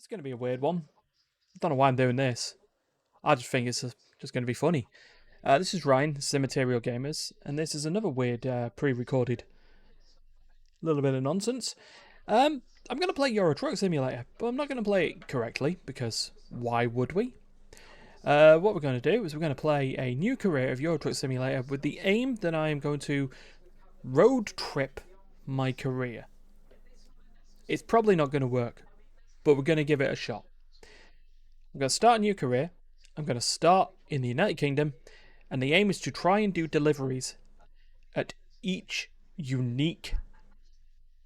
going to be a weird one. I don't know why I'm doing this. I just think it's just going to be funny. This is Ryan, this is Immaterial Gamers, and this is another weird pre-recorded little bit of nonsense. I'm going to play Euro Truck Simulator, but I'm not going to play it correctly, because why would we? What we're going to do is we're going to play a new career of Euro Truck Simulator with the aim that I am going to road trip my career. It's probably not going to work, but we're going to give it a shot. I'm going to start a new career. I'm going to start in the United Kingdom, and the aim is to try and do deliveries at each unique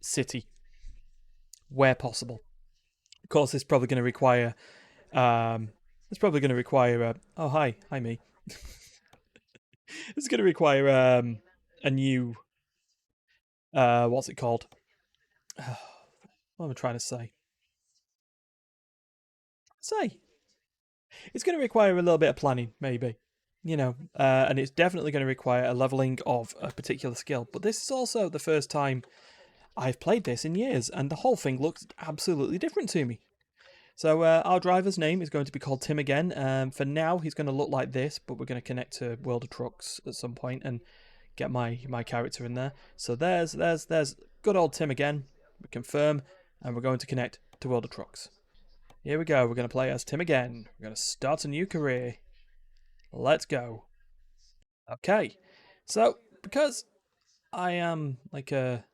city where possible. Of course, it's probably going to require. Oh, hi me. It's going to require a new. What's it called? What am I trying to say? It's going to require a little bit of planning, maybe. And it's definitely going to require a leveling of a particular skill. But this is also the first time I've played this in years, and the whole thing looks absolutely different to me. So our driver's name is going to be called Tim again. For now, he's going to look like this, but we're going to connect to World of Trucks at some point and get my character in there. So there's good old Tim again. We confirm, and we're going to connect to World of Trucks. Here we go. We're going to play as Tim again. We're going to start a new career. Let's go. Okay. So, because I am like I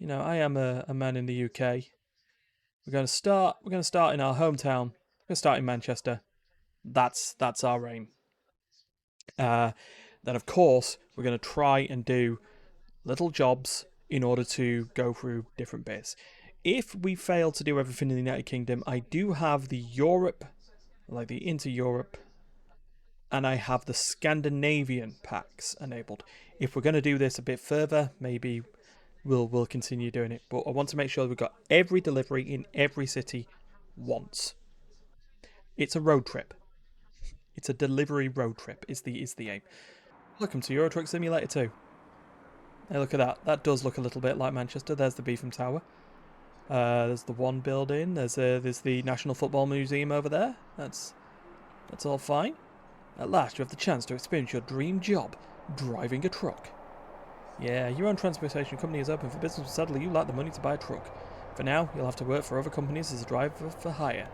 am a man in the UK. We're going to start in our hometown. We're going to start in Manchester. That's our aim. Then of course, we're going to try and do little jobs in order to go through different bits. If we fail to do everything in the United Kingdom, I do have the Europe, like the Inter-Europe, and I have the Scandinavian packs enabled. If we're going to do this a bit further, maybe we'll continue doing it. But I want to make sure we've got every delivery in every city once. It's a road trip. It's a delivery road trip is the aim. Welcome to Euro Truck Simulator 2. Hey, look at that. That does look a little bit like Manchester. There's the Beetham Tower. There's the one building. There's the National Football Museum over there. That's all fine. At last, you have the chance to experience your dream job, driving a truck. Yeah, your own transportation company is open for business, but sadly you lack the money to buy a truck. For now, you'll have to work for other companies as a driver for hire.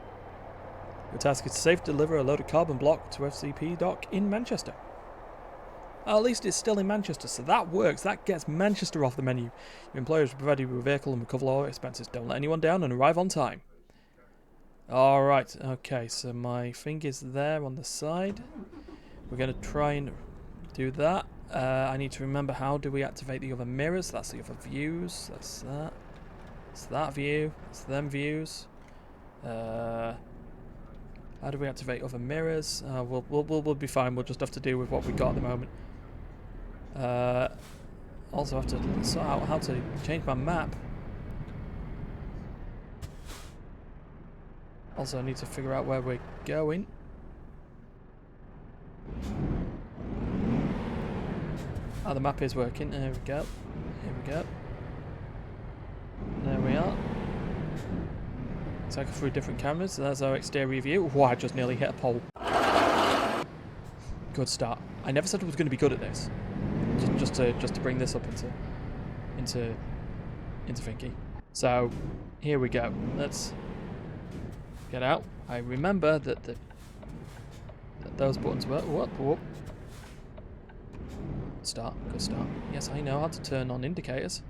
Your task is to safely deliver a load of carbon block to FCP dock in Manchester. At least it's still in Manchester, so that works. That gets Manchester off the menu. Your employers will provide you with a vehicle and will cover all expenses. Don't let anyone down and arrive on time. Alright, okay, so my finger's there on the side. We're going to try and do that. I need to remember, how do we activate the other mirrors? That's the other views. That's that. It's that view. It's them views. How do we activate other mirrors? We'll be fine. We'll just have to deal with what we got at the moment. Also have to sort out how to change my map. Also, I need to figure out where we're going. Oh, the map is working. There we go. Here we go. There we are. Cycle through different cameras. So that's our exterior view. Wow, I just nearly hit a pole. Good start. I never said I was going to be good at this. Just to bring this up into thinking. So here we go. Let's get out. I remember that those buttons were whoop. Start. Good start. Yes, I know how to turn on indicators.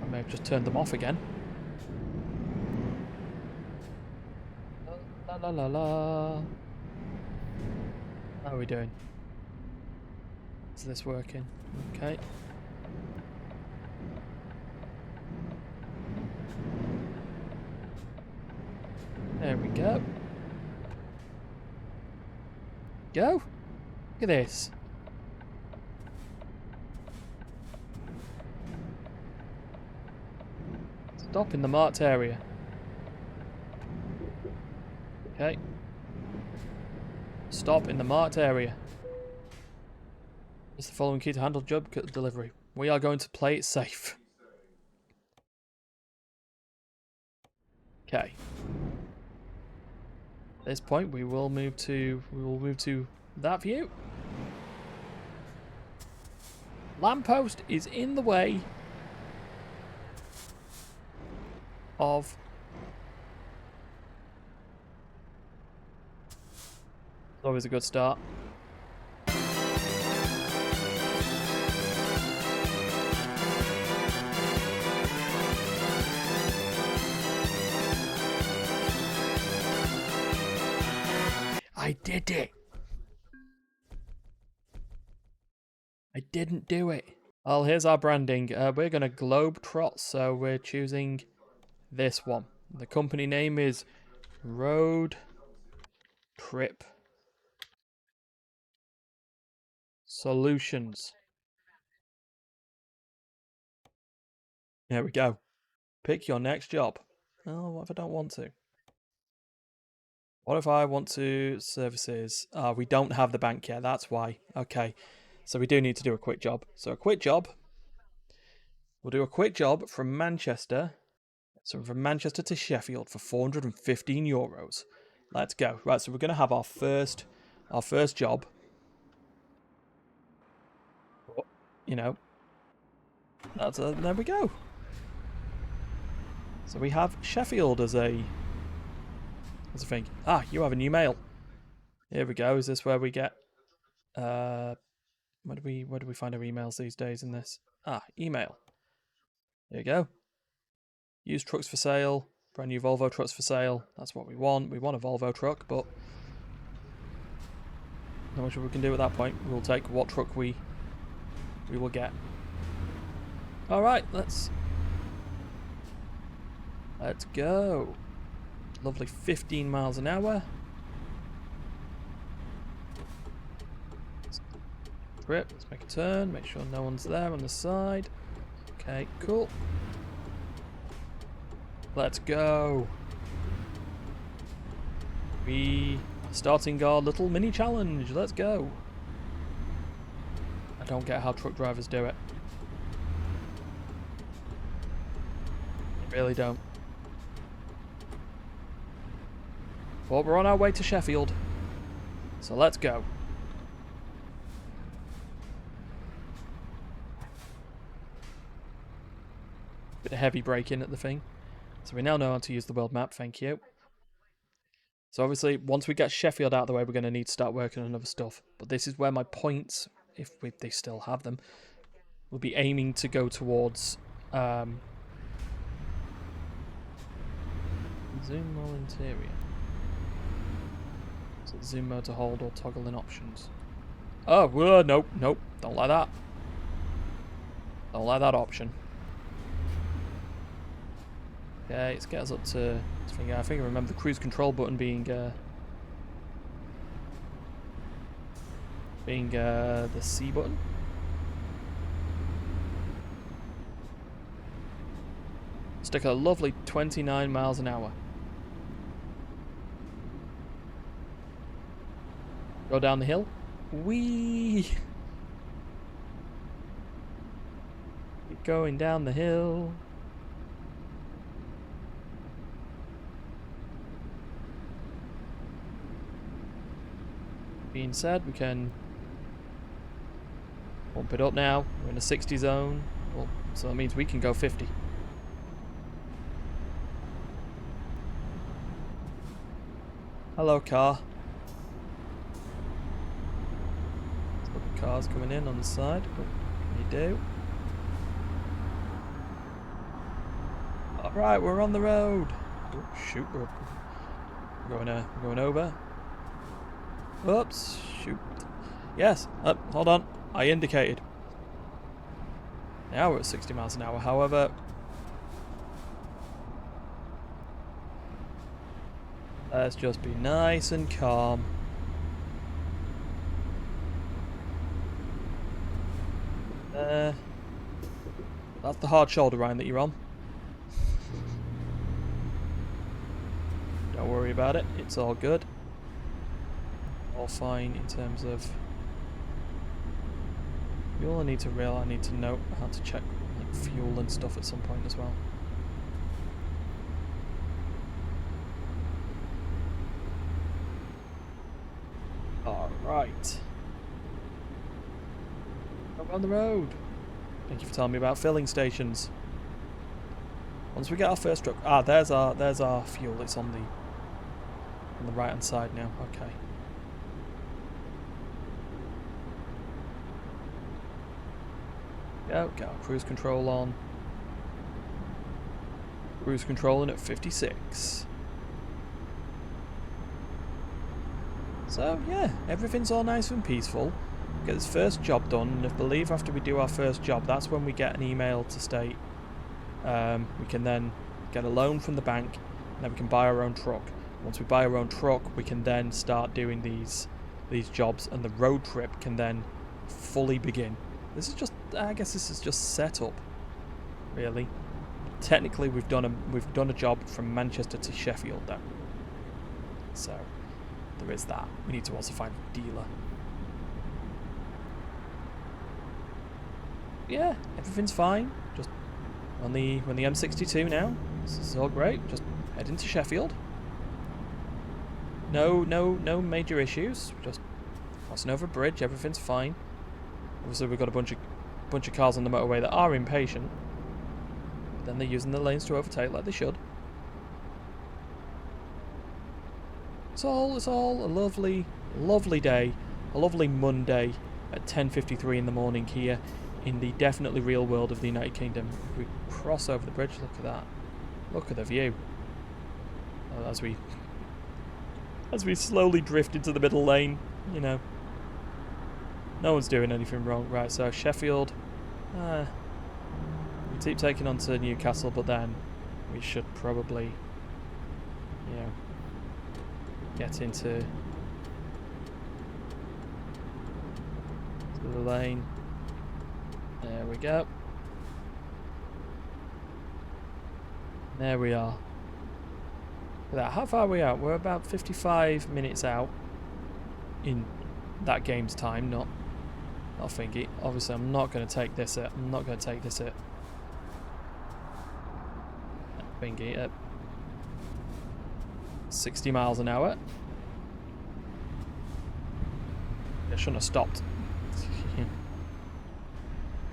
I may have just turned them off again. La la la la. How are we doing? Is this working? Okay. There we go. Go. Look at this. Stop in the marked area. Okay. Stop in the marked area. Is the following key to handle job delivery? We are going to play it safe. Okay. At this point, we will move to that view. Lamppost is in the way of always a good start. I did it. I didn't do it. Well, here's our branding. We're going to globetrot, so we're choosing this one. The company name is Road Trip Solutions. There we go. Pick your next job. Oh, what if I don't want to? What if I want to services? We don't have the bank yet, that's why. Okay, so we do need to do a quick job. So a quick job. We'll do a quick job from Manchester. So from Manchester to Sheffield for €415. Let's go. Right, so we're going to have our first job. You know, there we go. So we have Sheffield as a thing. Ah, you have a new mail. Here we go. Is this where we get where do we find our emails these days in this? Ah, email. There you go. Used trucks for sale. Brand new Volvo trucks for sale. That's what we want. We want a Volvo truck, but not much we can do at that point. We'll take what truck we will get. All right, let's go. Lovely 15 miles an hour. Grip, let's make a turn, make sure no one's there on the side. Okay, cool. Let's go. We are starting our little mini challenge. Let's go. I don't get how truck drivers do it. I really don't. But we're on our way to Sheffield. So let's go. Bit of heavy braking at the thing. So we now know how to use the world map, thank you. So obviously, once we get Sheffield out of the way, we're going to need to start working on other stuff. But this is where my points, if they still have them, will be aiming to go towards zoom all interior. So zoom mode to hold or toggle in options. Oh, whoa, nope, don't like that. Don't like that option. Okay, let's get us up to I think I remember the cruise control button being the C button. Stick a lovely 29 miles an hour. Go down the hill. Whee! Keep going down the hill. Being said, we can bump it up now. We're in a 60 zone, well, so that means we can go 50. Hello, car. Let's look at cars coming in on the side. Oh, you do. Alright, we're on the road. Oh, shoot, we're going over. Oops, shoot. Yes, hold on. I indicated. Now we're at 60 miles an hour, however. Let's just be nice and calm. That's the hard shoulder line that you're on. Don't worry about it, it's all good. All fine in terms of fuel. I need to know how to check like fuel and stuff at some point as well. Right. Up on the road. Thank you for telling me about filling stations. Once we get our first truck... Ah, there's our fuel. It's on the right-hand side now. Okay. Go, get our cruise control on. Cruise controlling at 56. So, yeah, everything's all nice and peaceful. Get this first job done, and I believe after we do our first job, that's when we get an email to state we can then get a loan from the bank, and then we can buy our own truck. Once we buy our own truck, we can then start doing these jobs, and the road trip can then fully begin. This is just, I guess this is just set up, really. Technically, we've done a job from Manchester to Sheffield, though. So there is that. We need to also find a dealer. Yeah, everything's fine. Just on the M62 now. This is all great. Just heading to Sheffield. No major issues. Just crossing over a bridge. Everything's fine. Obviously, we've got a bunch of cars on the motorway that are impatient. But then they're using the lanes to overtake like they should. It's all a lovely day, a lovely Monday at 10:53 in the morning here in the definitely real world of the United Kingdom. If we cross over the bridge, look at that. Look at the view. As we slowly drift into the middle lane, you know. No one's doing anything wrong. Right, so Sheffield. We keep taking on to Newcastle, but then we should probably, you know, get into the lane. There we go. There we are. Look at that. How far are we out? We're about 55 minutes out in that game's time, not thingy. Obviously, I'm not going to take this at. I'm not going to take this at thingy at 60 miles an hour. I shouldn't have stopped.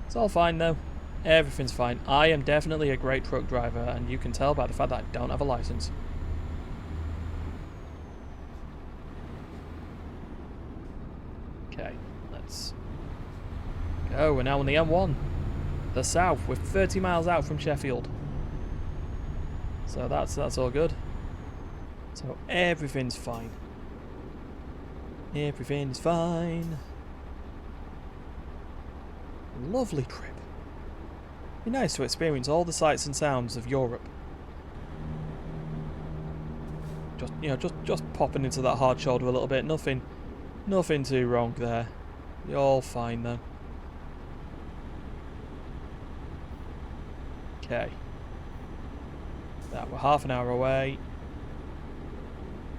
It's all fine though. Everything's fine. I am definitely a great truck driver, and you can tell by the fact that I don't have a license. Okay, let's go. We're now on the M1. The south. We're 30 miles out from Sheffield. So that's all good. So everything's fine. Everything's fine. Lovely trip. Be nice to experience all the sights and sounds of Europe. Just popping into that hard shoulder a little bit. Nothing too wrong there. You're all fine though. Okay. That we're half an hour away.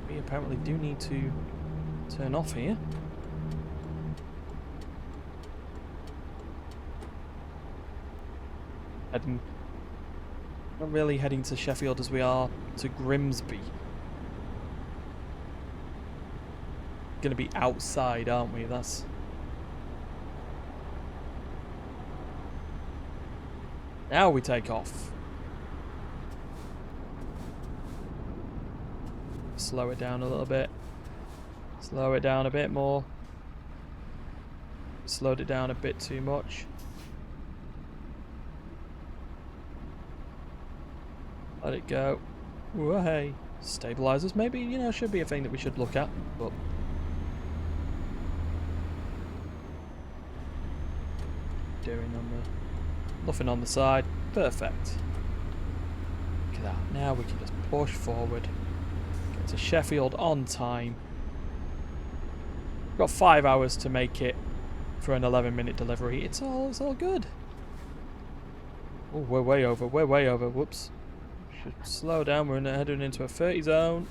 We apparently do need to turn off here. Not really heading to Sheffield as we are to Grimsby. Gonna be outside, aren't we? That's now we take off. Slow it down a little bit. Slow it down a bit more. Slowed it down a bit too much. Let it go. Whoa, hey. Stabilizers, maybe, you know, should be a thing that we should look at, but nothing on the side. Perfect. Look at that. Now we can just push forward. Get to Sheffield on time. We've got 5 hours to make it for an 11-minute delivery. It's all good. Oh, we're way over. We're way over. Whoops. Should slow down. We're heading into a 30 zone.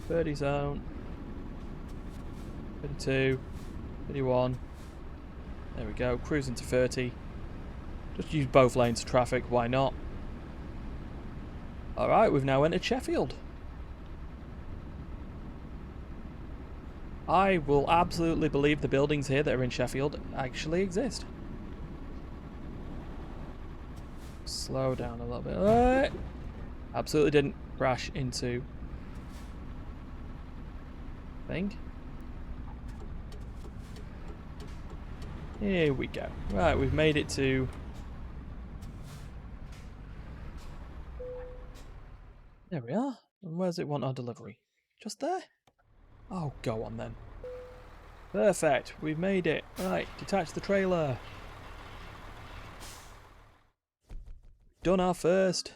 30 zone. 32. 31. There we go. Cruising to 30. Just use both lanes of traffic. Why not? Alright, we've now entered Sheffield. I will absolutely believe the buildings here that are in Sheffield actually exist. Slow down a little bit. Absolutely didn't crash into thing. Here we go. Right, we've made it to... There we are. And where's it want our delivery? Just there? Oh, go on then. Perfect. We've made it. Right, detach the trailer. Done our first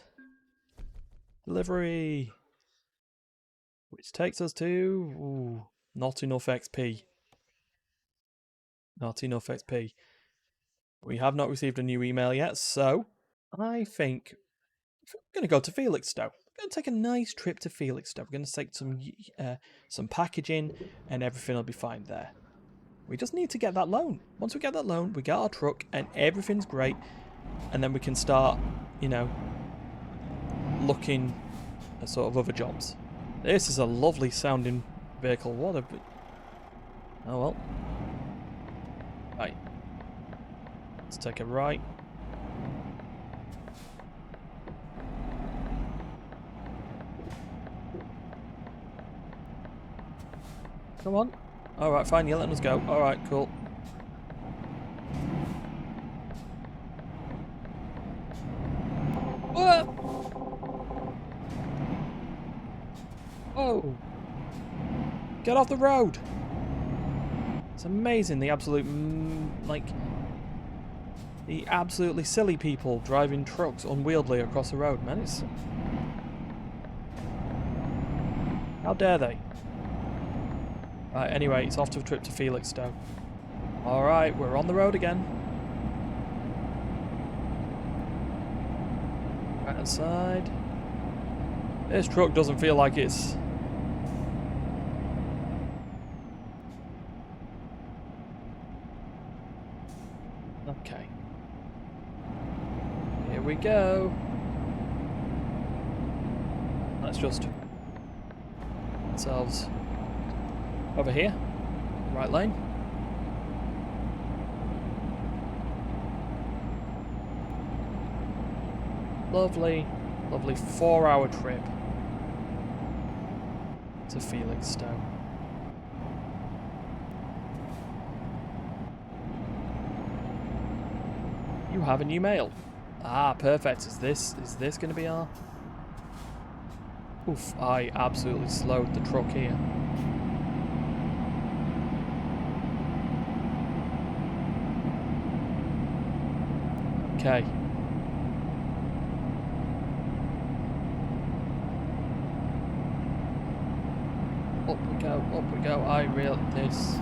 delivery. Which takes us to... Ooh, not enough XP. Not enough XP. We have not received a new email yet, so I think we're going to go to Felixstowe. We're going to take a nice trip to Felixstowe. We're going to take some packaging and everything will be fine there. We just need to get that loan. Once we get that loan, we get our truck and everything's great. And then we can start, you know, looking at sort of other jobs. This is a lovely sounding vehicle. What a... Oh well. Right. Let's take a right. Come on. Alright, fine, you're letting us go. Alright, cool. Whoa! Whoa! Get off the road! It's amazing the absolute, the absolutely silly people driving trucks unwieldy across the road, man. It's... How dare they? Right, anyway, it's off to a trip to Felixstowe. Alright, we're on the road again. Right hand side. This truck doesn't feel like it's... Okay. Here we go. Let's just... ourselves... over here, right lane. Lovely, lovely 4-hour trip to Felixstowe. You have a new mail. Ah, perfect. Is this going to be our... Oof, I absolutely slowed the truck here. Okay. Up we go. This.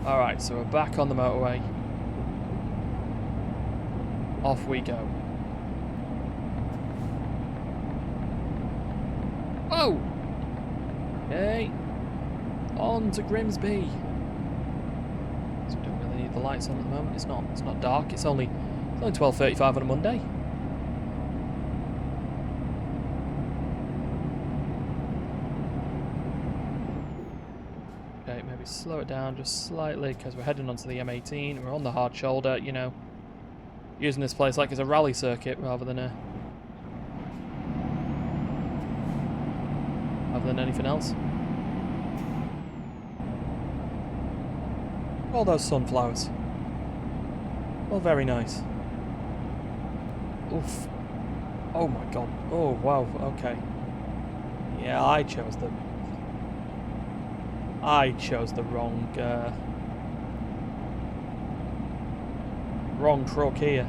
Alright, so we're back on the motorway. Off we go. Oh! Okay. On to Grimsby. So we don't really need the lights on at the moment. It's not dark. It's only 12:35 on a Monday. Okay, maybe slow it down just slightly because we're heading onto the M18. We're on the hard shoulder, you know, using this place like it's a rally circuit rather than anything else. All those sunflowers. Well, very nice. Oof. Oh my god. Oh wow, okay. Yeah, I chose the wrong truck here.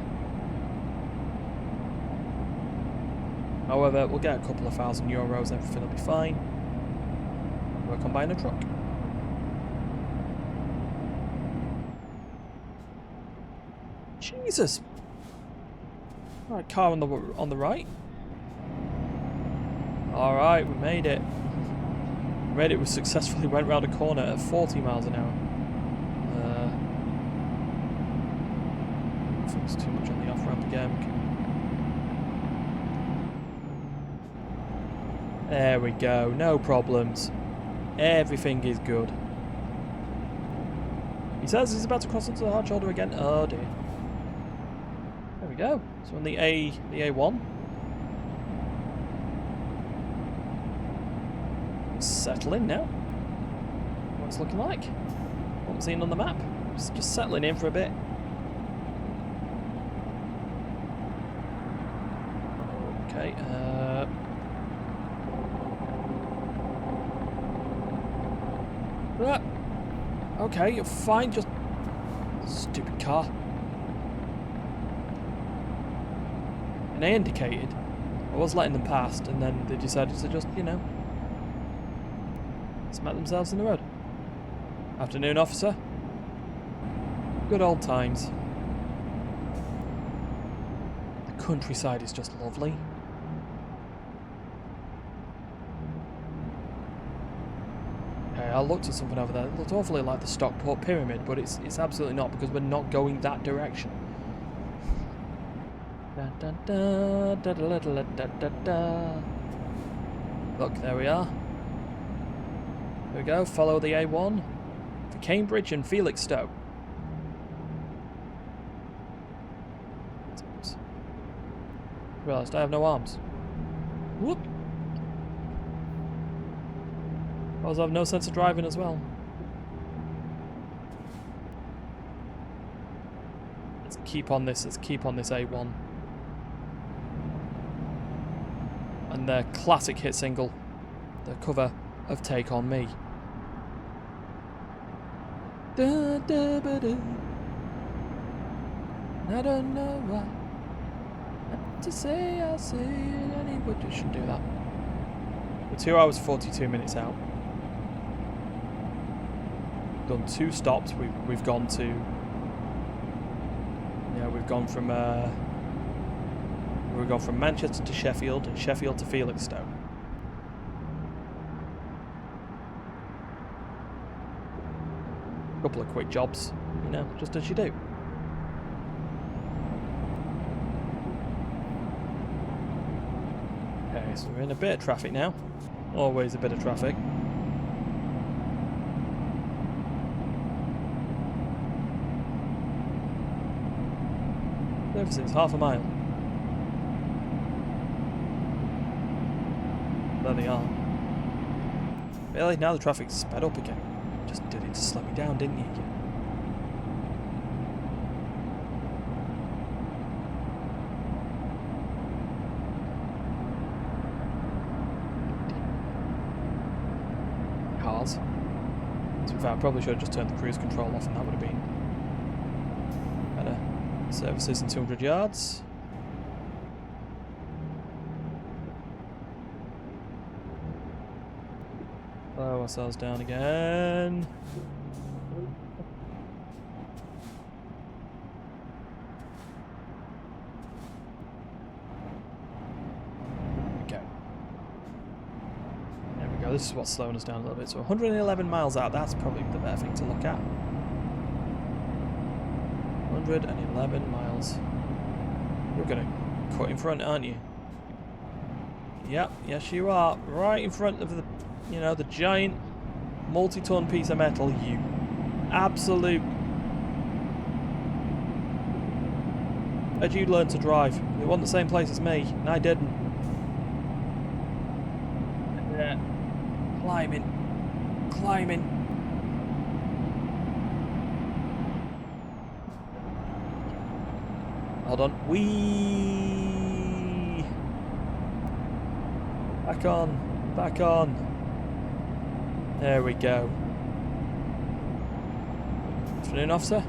However, we'll get a couple of €1,000, everything will be fine. Work on buying a truck. Jesus! Right, car on the right. Alright, we made it. We made it, we successfully went round a corner at 40 miles an hour. I think it's too much on the off-ramp again. There we go, no problems. Everything is good. He says he's about to cross into the hard shoulder again. Oh dear. There we go. So on the A1. Settle in now. What it's looking like. What I'm seeing on the map. Just settling in for a bit. Okay, okay, you're fine, just... Stupid car. And they indicated. I was letting them past, and then they decided to just, you know... smack themselves in the road. Afternoon, officer. Good old times. The countryside is just lovely. I looked at something over there. It looked awfully like the Stockport Pyramid, but it's absolutely not, because we're not going that direction. Look, there we are. There we go, follow the A1 for Cambridge and Felixstowe. Realised I have no arms. Whoop! I also have no sense of driving as well. Let's keep on this A1. And their classic hit single, the cover of Take On Me. Da, da, ba, da. I don't know what to say, I'll say it anyway. You shouldn't do that. We're 2 hours 42 minutes out. Done 2 stops. We've gone to... Yeah, we've gone from Manchester to Sheffield and Sheffield to Felixstowe. Couple of quick jobs, you know, just as you do. Okay, so we're in a bit of traffic now. Always a bit of traffic. Services half a mile. There they are. Really? Now the traffic's sped up again. Just did it to slow me down, didn't you? Cars. To be fair, I probably should have just turned the cruise control off, and that would have been better. Services in 200 yards. Slow ourselves down again. Okay. There we go. This is what's slowing us down a little bit. So 111 miles out, that's probably the better thing to look at. 111 miles. You're going to cut in front, aren't you? Yep, yes you are. Right in front of the, you know, the giant multi-ton piece of metal, you absolute... How'd you learn to drive? You weren't the same place as me, and I didn't. Yeah. Climbing. Hold on. Whee! Back on. There we go. Afternoon, officer.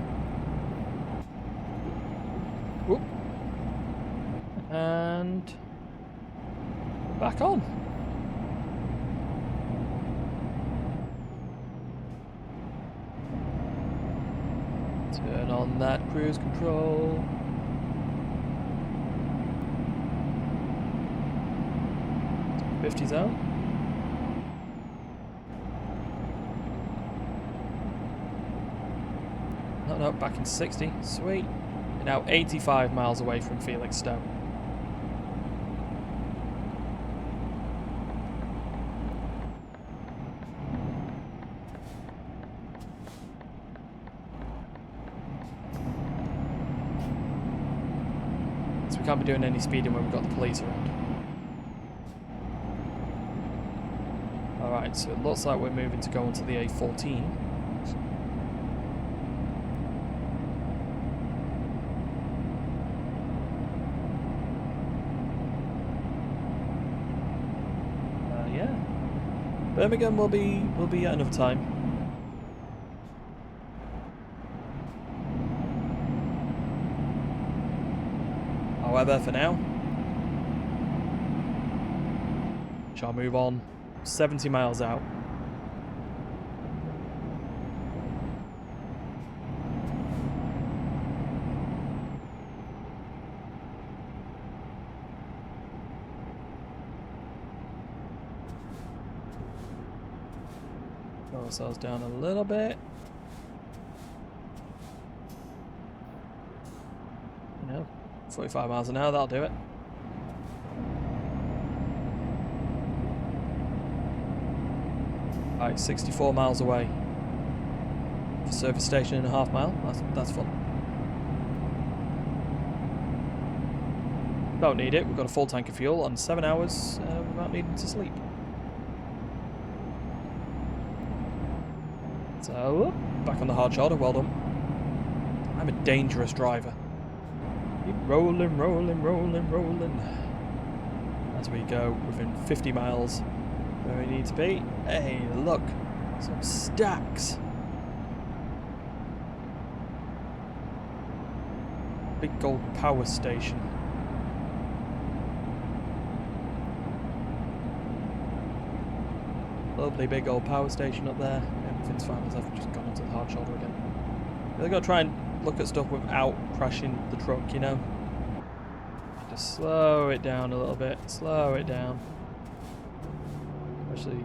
Whoop. And back on. Turn on that cruise control. '50 zone. No, back in 60. Sweet. We're now 85 miles away from Felixstowe. we can't be doing any speeding when we've got the police around. Alright, so it looks like we're moving to go onto the A14. Yeah. Birmingham will be at another time. However, for now, shall move on 70 miles out. Slow ourselves down a little bit. You know, 45 miles an hour, that'll do it. Right, 64 miles away. Service station in a half mile. That's fun. Don't need it. We've got a full tank of fuel on 7 hours without needing to sleep. So, back on the hard shoulder. Well done. I'm a dangerous driver. Keep rolling, rolling, rolling, rolling. As we go within 50 miles where we need to be. Hey, look. Some stacks. Big gold power station. Lovely big old power station up there. Everything's fine as I've just gone onto the hard shoulder again. Really got to try and look at stuff without crashing the truck, you know? Just slow it down a little bit. Slow it down. Actually,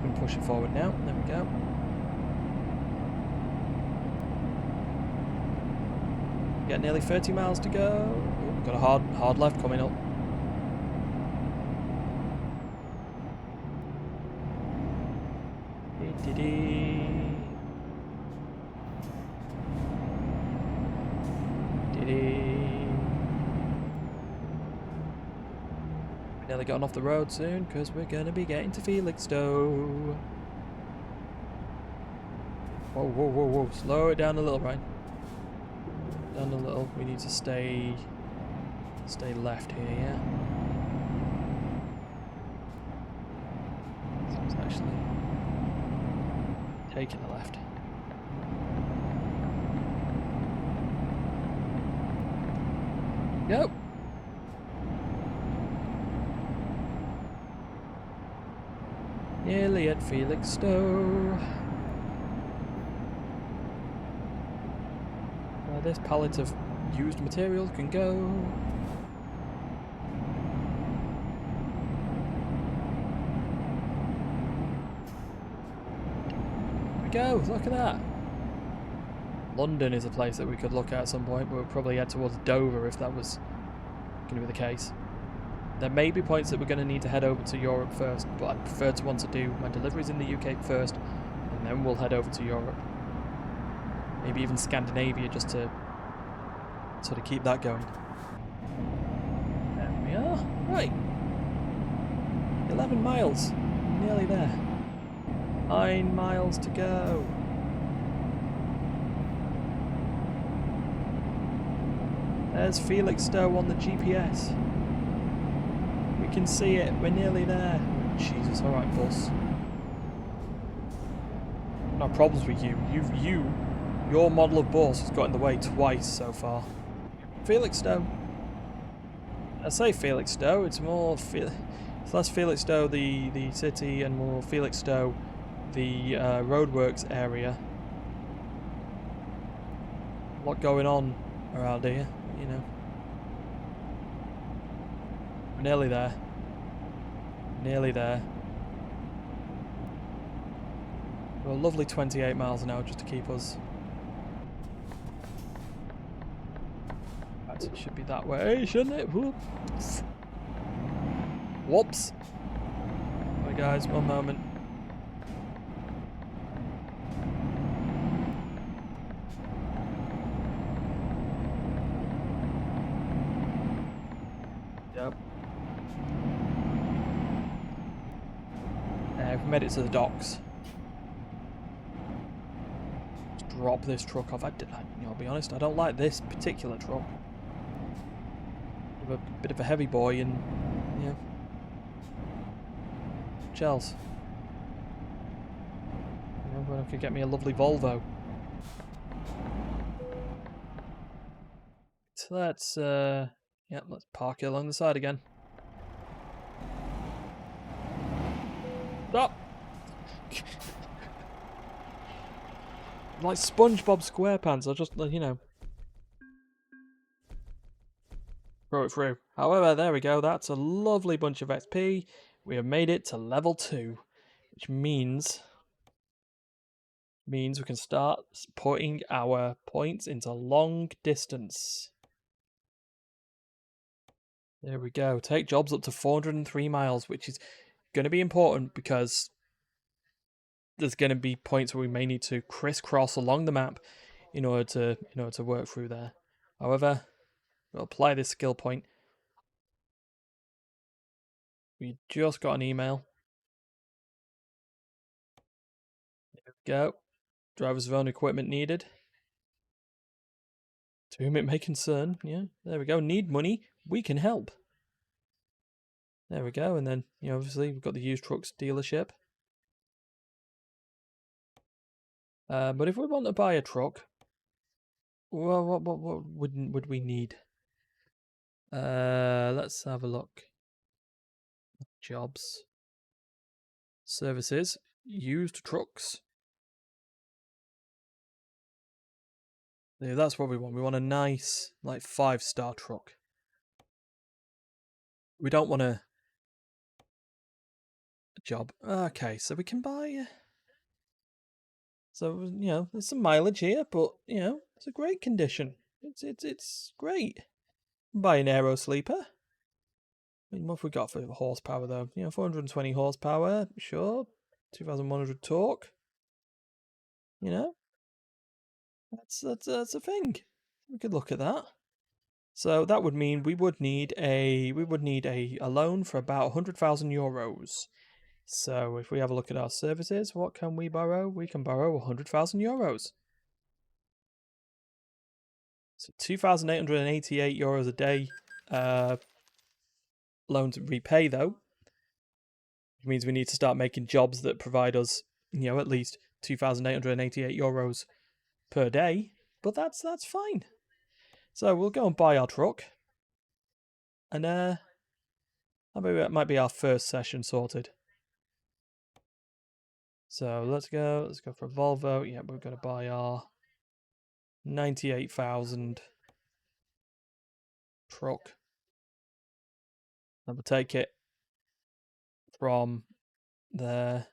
I'm pushing forward now. There we go. Got nearly 30 miles to go. Ooh, we've got a hard left coming up. Nearly getting off the road soon because we're going to be getting to Felixstowe. Whoa, whoa, whoa, whoa. Slow it down a little, right? Down a little. We need to stay left here, yeah? So it's actually taking the left. Go! Nearly at Felixstowe. Where this pallet of used material can go. There we go, look at that. London is a place that we could look at some point, but we'll probably head towards Dover if that was going to be the case. There may be points that we're going to need to head over to Europe first, but I'd prefer to want to do my deliveries in the UK first, and then we'll head over to Europe. Maybe even Scandinavia, just to sort of keep that going. There we are. Right. 11 miles. Nearly there. 9 miles to go. There's Felixstowe on the GPS. We can see it. We're nearly there. Jesus, alright, boss. No problems with you. Your model of bus has got in the way twice so far. Felixstowe. I say Felixstowe, it's more it's less Felixstowe the city and more Felixstowe the roadworks area. A lot going on around here, you know. We're nearly there. Nearly there. Well, a lovely 28 miles an hour just to keep us. Right, so it should be that way, shouldn't it? Whoops. Whoops. Right, guys, one moment. made it to the docks. Let's drop this truck off. I'll be honest, I don't like this particular truck. A bit of a heavy boy, and yeah. Chels. I could get me a lovely Volvo. So let's let's park it along the side again. Stop! Like SpongeBob SquarePants, I'll just, you know, throw it through. However, there we go. That's a lovely bunch of XP. We have made it to level 2, which means we can start putting our points into long distance. There we go. Take jobs up to 403 miles, which is going to be important because there's going to be points where we may need to crisscross along the map in order to work through there. However, we'll apply this skill point. We just got an email. There we go. Driver's of own equipment needed. To whom it may concern. Yeah, there we go. Need money. We can help. There we go. And then, obviously, we've got the used trucks dealership. But if we want to buy a truck, well, what would we need? Let's have a look. Jobs. Services. Used trucks. Yeah, that's what we want. We want a nice, like, 5-star truck. We don't want a job. Okay, so we can buy. So there's some mileage here, but it's a great condition. It's great. Buy an aero sleeper. I mean, what have we got for horsepower though? 420 horsepower, sure. 2,100 torque. That's a thing. We could look at that. So that would mean we would need a loan for about 100,000 euros. So if we have a look at our services, what can we borrow? We can borrow 100,000 euros. So 2,888 euros a day loan to repay though. Which means we need to start making jobs that provide us, at least 2,888 euros per day. But that's fine. So we'll go and buy our truck. And that might be our first session sorted. So let's go for a Volvo. Yeah, we're going to buy our 98,000 truck. And we'll take it from there.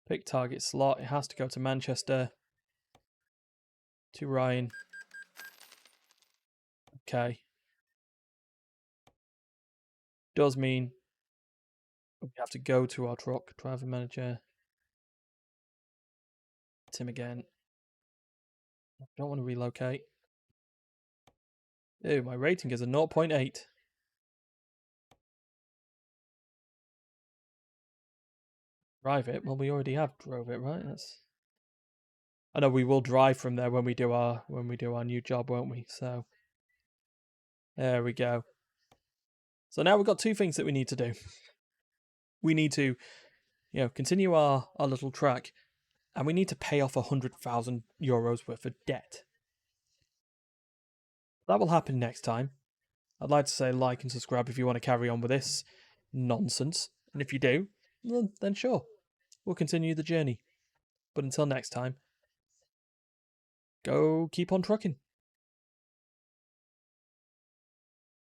Pick target slot. It has to go to Manchester. To Ryan. Okay. Does mean we have to go to our truck. Driver manager. Tim again. I don't want to relocate. Ew, my rating is a 0.8. Drive it? Well, we already have drove it, right? I know we will drive from there when we do our new job, won't we? So there we go. So now we've got two things that we need to do. We need to, continue our little track, and we need to pay off 100,000 euros worth of debt. That will happen next time. I'd like to say like and subscribe if you want to carry on with this nonsense. And if you do, well, then sure, we'll continue the journey. But until next time, go keep on trucking.